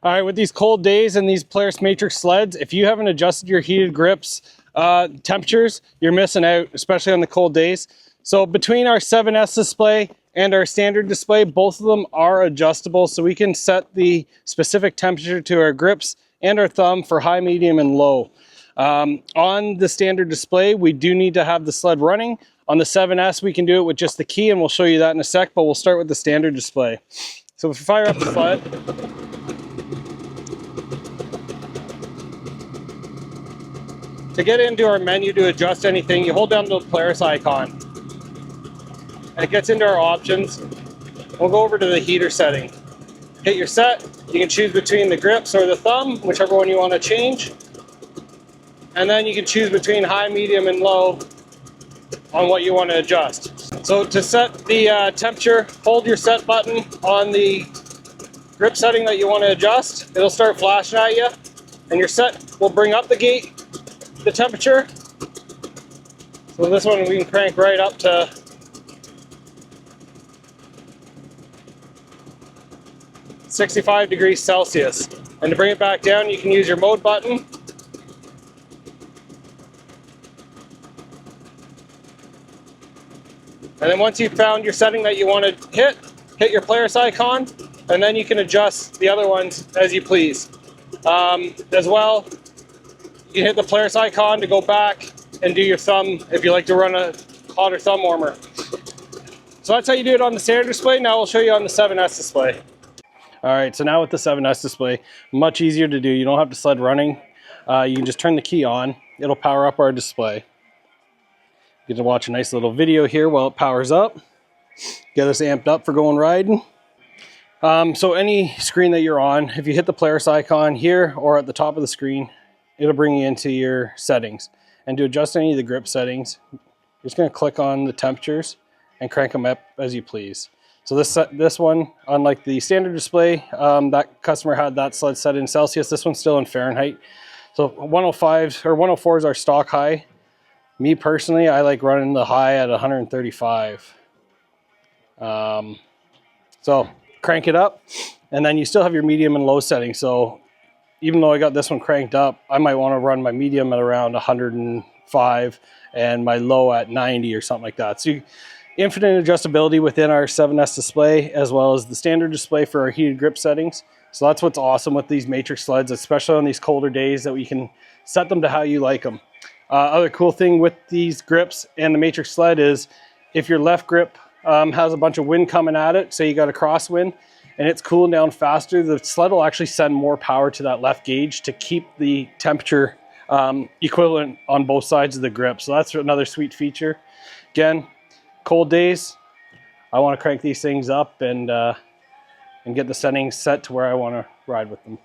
All right, with these cold days and these Polaris MATRYX sleds, if you haven't adjusted your heated grips temperatures, you're missing out, especially on the cold days. So between our 7S display and our standard display, both of them are adjustable, so we can set the specific temperature to our grips and our thumb for high, medium, and low. On the standard display, we do need to have the sled running. On the 7S, we can do it with just the key, and we'll show you that in a sec, but we'll start with the standard display. So if we fire up the sled, to get into our menu to adjust anything, you hold down the Polaris icon and it gets into our options. We'll go over to the heater setting. Hit your set. You can choose between the grips or the thumb, whichever one you want to change. And then you can choose between high, medium, and low on what you want to adjust. So to set the temperature, hold your set button on the grip setting that you want to adjust. It'll start flashing at you, and your set will bring up the temperature. So this one we can crank right up to 65 degrees Celsius. And to bring it back down, you can use your mode button. And then once you've found your setting that you want to hit your Polaris icon, and then you can adjust the other ones as you please. As well, you can hit the Polaris icon to go back and do your thumb if you like to run a hotter thumb warmer. So that's how you do it on the standard display. Now we'll show you on the 7S display. All right, so now with the 7S display, much easier to do. You don't have the sled running. You can just turn the key on. It'll power up our display. You get to watch a nice little video here while it powers up. Get us amped up for going riding. So any screen that you're on, if you hit the Polaris icon here or at the top of the screen, it'll bring you into your settings. And to adjust any of the grip settings, you're just going to click on the temperatures and crank them up as you please. So this one, unlike the standard display, that customer had that sled set in Celsius. This one's still in Fahrenheit. So 105 or 104 is our stock high. Me personally, I like running the high at 135. So crank it up, and then you still have your medium and low settings. So even though I got this one cranked up, I might want to run my medium at around 105 and my low at 90 or something like that. So infinite adjustability within our 7S display, as well as the standard display for our heated grip settings. So that's what's awesome with these MATRYX sleds, especially on these colder days, that we can set them to how you like them. Other cool thing with these grips and the MATRYX sled is if your left grip has a bunch of wind coming at it, say you got a crosswind, and it's cooling down faster, the sled will actually send more power to that left gauge to keep the temperature equivalent on both sides of the grip. So that's another sweet feature. Again, cold days, I want to crank these things up and get the settings set to where I want to ride with them.